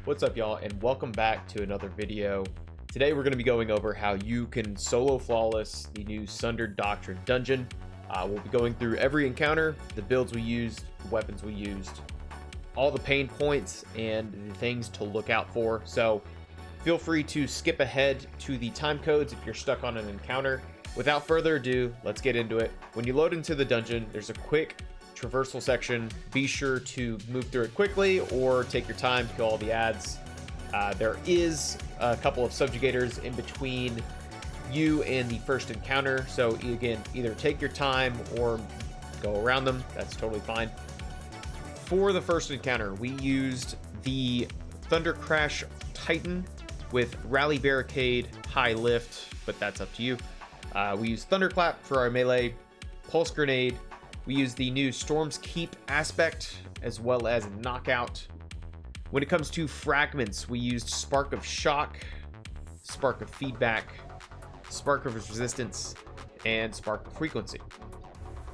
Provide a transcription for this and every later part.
What's up, y'all, and welcome back to another video. Today we're going to be going over how you can solo flawless the new Sundered Doctrine Dungeon. We'll be going through every encounter, the builds we used, the weapons we used, all the pain points, and the things to look out for. So feel free to skip ahead to the time codes if you're stuck on an encounter. Without further ado, let's get into it. When you load into the dungeon, there's a quick traversal section. Be sure to move through it quickly or take your time, kill all the ads. There is a couple of subjugators in between you and the first encounter, so again, either take your time or go around them. That's totally fine. For the first encounter, we used the Thunder Crash Titan with Rally Barricade, High Lift, but that's up to you. We used Thunderclap for our melee, Pulse Grenade. We use the new Storm's Keep aspect, as well as Knockout. When it comes to fragments, we used Spark of Shock, Spark of Feedback, Spark of Resistance, and Spark of Frequency.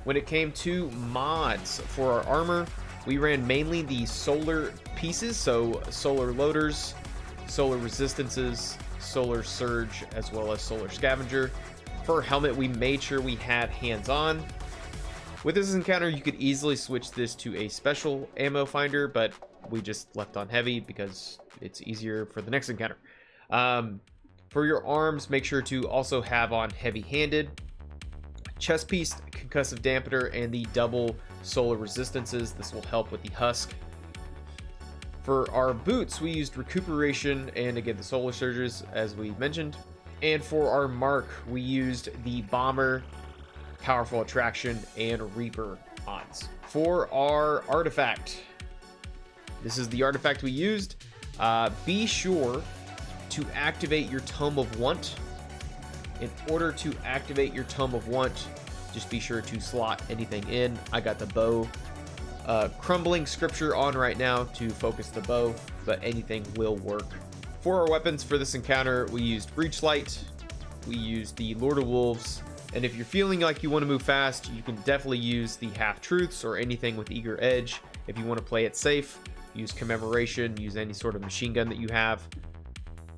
When it came to mods for our armor, we ran mainly the solar pieces, so solar loaders, solar resistances, solar surge, as well as solar scavenger. For our helmet, we made sure we had hands-on. With this encounter, you could easily switch this to a special ammo finder, but we just left on heavy because it's easier for the next encounter. For your arms, make sure to also have on heavy-handed, chest piece, concussive dampener, and the double solar resistances. This will help with the husk. For our boots, we used recuperation and again the solar surges, as we mentioned. And for our mark, we used the bomber, powerful attraction, and reaper mods. For our artifact, this is the artifact we used. Be sure to activate your Tome of Want. In order to activate your Tome of Want, just be sure to slot anything in. I got the bow crumbling scripture on right now to focus the bow, but anything will work. For our weapons for this encounter, we used Breachlight, we used the Lord of Wolves, and if you're feeling like you want to move fast, you can definitely use the Half-Truths or anything with Eager Edge. If you want to play it safe, use Commemoration, use any sort of machine gun that you have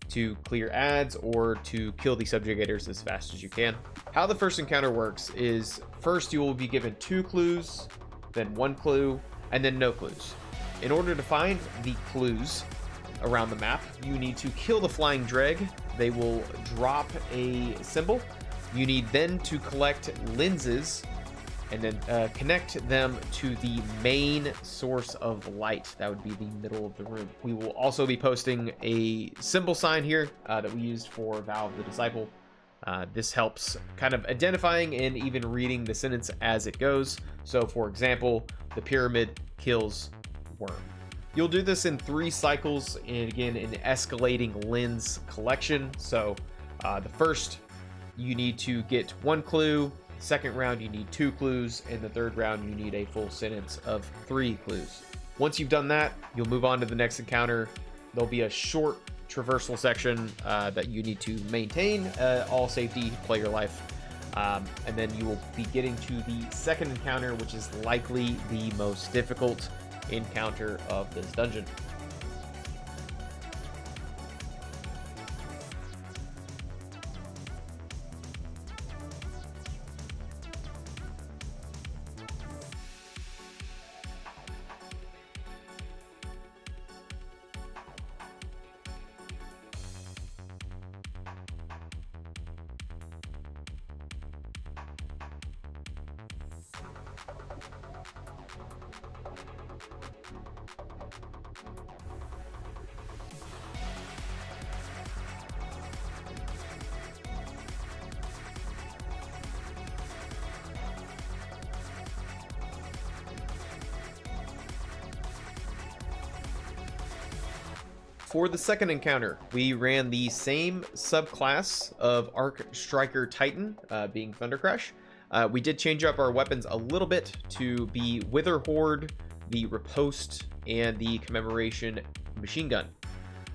to clear ads or to kill the subjugators as fast as you can. How the first encounter works is first you will be given 2 clues, then 1 clue, and then no clues. In order to find the clues around the map, you need to kill the flying dreg. They will drop a symbol. You need then to collect lenses and then connect them to the main source of light. That would be the middle of the room. We will also be posting a symbol sign here that we used for Vow of the Disciple. This helps kind of identifying and even reading the sentence as it goes. So for example, the pyramid kills worm. You'll do this in 3 cycles, and again, in escalating lens collection. So the first, you need to get 1 clue. Second round, you need 2 clues. And the third round, you need a full sentence of 3 clues. Once you've done that, you'll move on to the next encounter. There'll be a short traversal section that you need to maintain all safety, play your life. And then you will be getting to the second encounter, which is likely the most difficult encounter of this dungeon. For the second encounter, we ran the same subclass of Arc Striker Titan, being Thunder Crash. We did change up our weapons a little bit to be Wither Horde, the Riposte, and the Commemoration Machine Gun.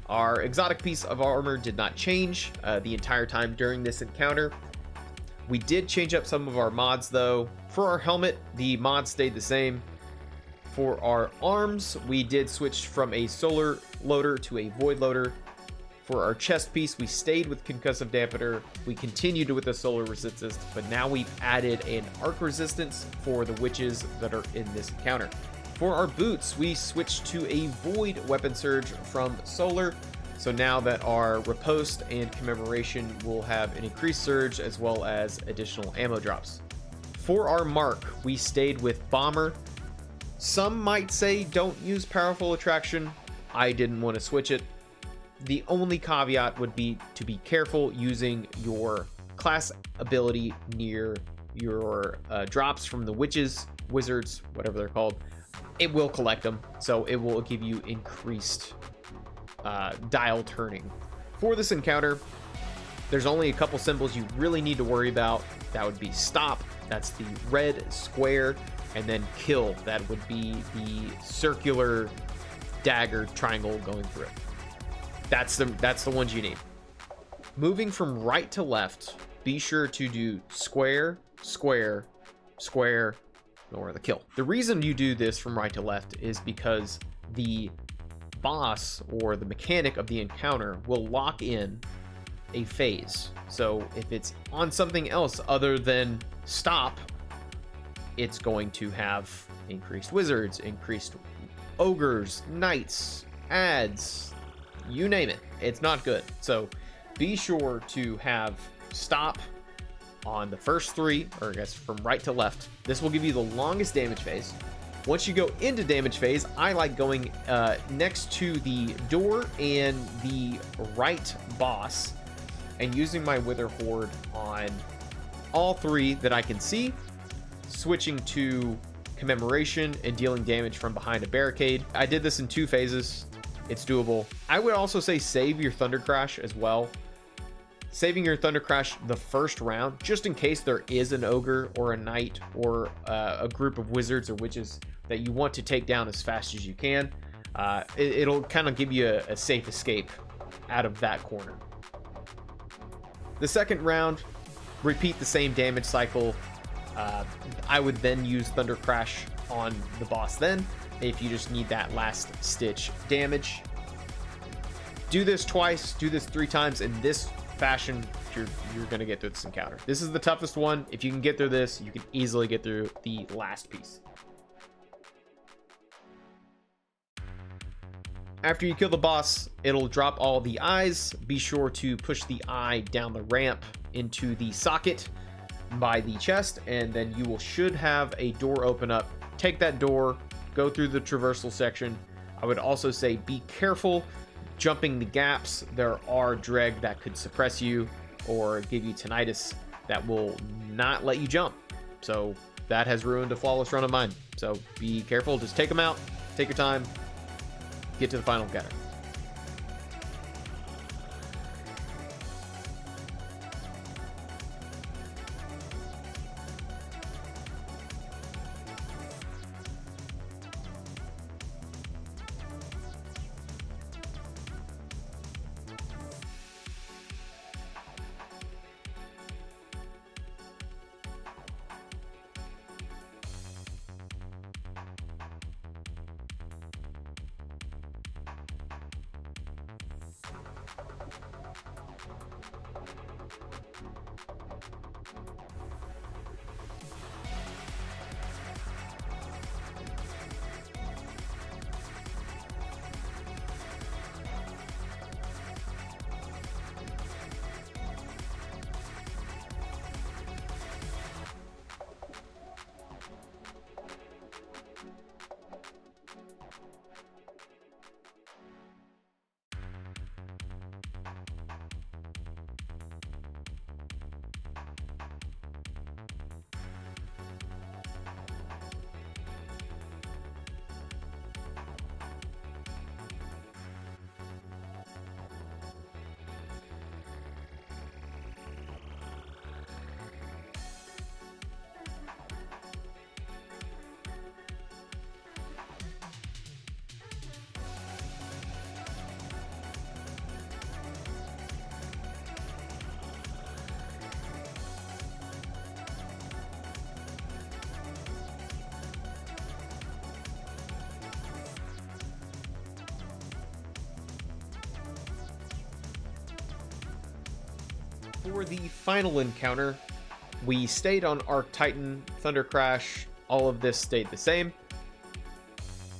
Our exotic piece of armor did not change the entire time during this encounter. We did change up some of our mods though. For our helmet, the mods stayed the same. For our arms, we did switch from a solar loader to a void loader. For our chest piece, we stayed with concussive dampener. We continued with the solar resistance, but now we've added an arc resistance for the witches that are in this encounter. For our boots, we switched to a void weapon surge from solar. So now that our riposte and commemoration will have an increased surge as well as additional ammo drops. For our mark, we stayed with bomber. Some might say don't use powerful attraction. I didn't want to switch it. The only caveat would be to be careful using your class ability near your drops from the witches, wizards, whatever they're called. It will collect them, so it will give you increased dial turning. For this encounter, there's only a couple symbols you really need to worry about. That would be stop, that's the red square, and then kill, that would be the circular dagger triangle going through it. That's the ones you need. Moving from right to left, be sure to do square, square, square, or the kill. The reason you do this from right to left is because the boss or the mechanic of the encounter will lock in a phase. So if it's on something else other than stop, it's going to have increased wizards, increased ogres, knights, adds, you name it. It's not good. So be sure to have stop on the first three, or I guess from right to left. This will give you the longest damage phase. Once you go into damage phase, I like going next to the door and the right boss and using my Wither Horde on all three that I can see, switching to commemoration and dealing damage from behind a barricade. I did this in 2 phases. It's doable. I would also say save your Thunder Crash as well. Saving your Thunder Crash the first round, just in case there is an ogre or a knight or a group of wizards or witches that you want to take down as fast as you can. It'll kind of give you a safe escape out of that corner. The second round, repeat the same damage cycle. I would then use Thunder Crash on the boss then, if you just need that last stitch damage. Do this twice, do this 3 times in this fashion. You're going to get through this encounter. This is the toughest one. If you can get through this, you can easily get through the last piece. After you kill the boss, it'll drop all the eyes. Be sure to push the eye down the ramp into the socket by the chest, and then you should have a door open up. Take that door, go through the traversal section. I would also say be careful jumping the gaps. There are dreg that could suppress you or give you tinnitus that will not let you jump. So that has ruined a flawless run of mine. So be careful, just take them out, take your time, get to the final encounter. For the final encounter, we stayed on Arc Titan, Thunder Crash, all of this stayed the same.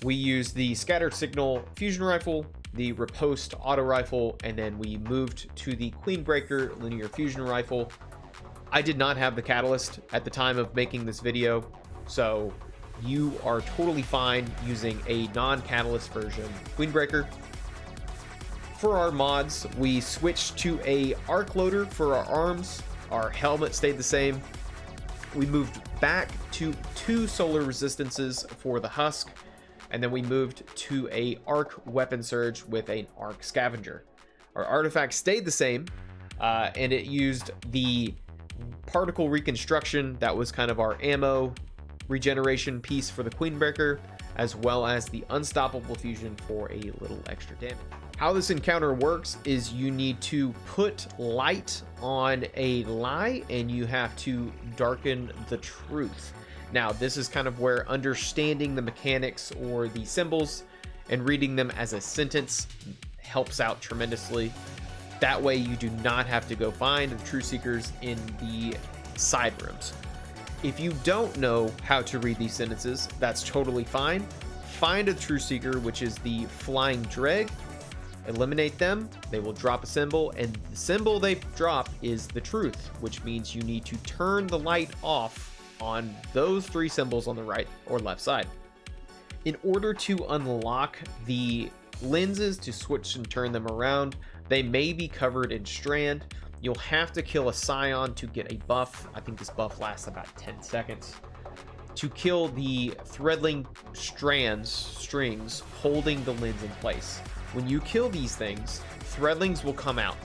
We used the Scattered Signal Fusion Rifle, the Riposte Auto Rifle, and then we moved to the Queenbreaker Linear Fusion Rifle. I did not have the Catalyst at the time of making this video, so you are totally fine using a non-Catalyst version Queenbreaker. For our mods, we switched to a arc loader for our arms. Our helmet stayed the same. We moved back to 2 solar resistances for the husk, and then we moved to a arc weapon surge with an arc scavenger. Our artifact stayed the same, and it used the particle reconstruction that was kind of our ammo regeneration piece for the Queenbreaker, as well as the unstoppable fusion for a little extra damage. How this encounter works is you need to put light on a lie and you have to darken the truth. Now, this is kind of where understanding the mechanics or the symbols and reading them as a sentence helps out tremendously. That way you do not have to go find the Truth Seekers in the side rooms. If you don't know how to read these sentences, that's totally fine. Find a Truth Seeker, which is the Flying Dreg. Eliminate them, they will drop a symbol, and the symbol they drop is the truth, which means you need to turn the light off on those 3 symbols on the right or left side. In order to unlock the lenses to switch and turn them around, they may be covered in strand. You'll have to kill a scion to get a buff. I think this buff lasts about 10 seconds. To kill the threadling strings holding the lens in place. When you kill these things, threadlings will come out.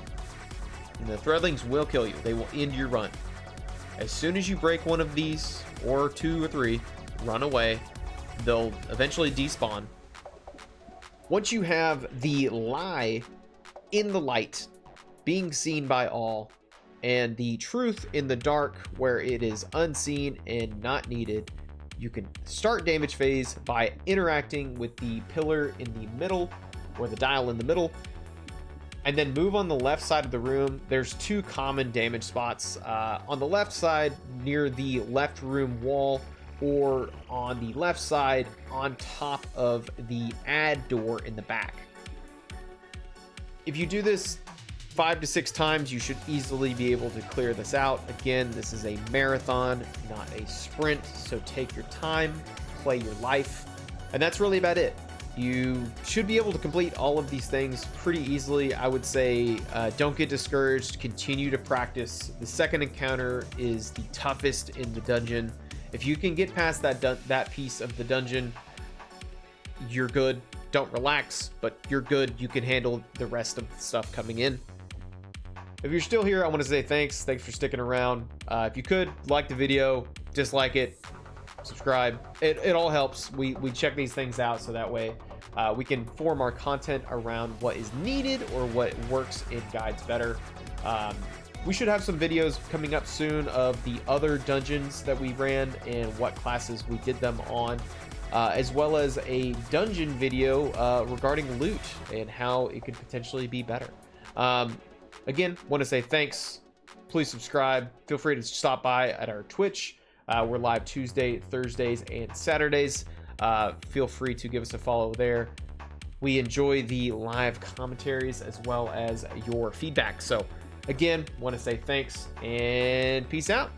And the threadlings will kill you. They will end your run. As soon as you break one of these, or 2 or 3, run away. They'll eventually despawn. Once you have the lie in the light, being seen by all, and the truth in the dark where it is unseen and not needed, you can start damage phase by interacting with the pillar in the middle, or the dial in the middle, and then move on the left side of the room. There's 2 common damage spots on the left side near the left room wall, or on the left side on top of the add door in the back. If you do this 5 to 6 times, you should easily be able to clear this out. Again, this is a marathon, not a sprint, so take your time, play your life, and that's really about it. You should be able to complete all of these things pretty easily. I would say don't get discouraged, continue to practice. The second encounter is the toughest in the dungeon. If you can get past that piece of the dungeon, you're good. Don't relax, but you're good. You can handle the rest of the stuff coming in. If you're still here, I want to say thanks. Thanks for sticking around. If you could, like the video, dislike it, subscribe. It all helps. We check these things out so that way we can form our content around what is needed or what works in guides better. We should have some videos coming up soon of the other dungeons that we ran and what classes we did them on, as well as a dungeon video regarding loot and how it could potentially be better. Again, want to say thanks. Please subscribe. Feel free to stop by at our Twitch. We're live Tuesday, Thursdays, and Saturdays. Feel free to give us a follow there. We enjoy the live commentaries as well as your feedback. So again, want to say thanks and peace out.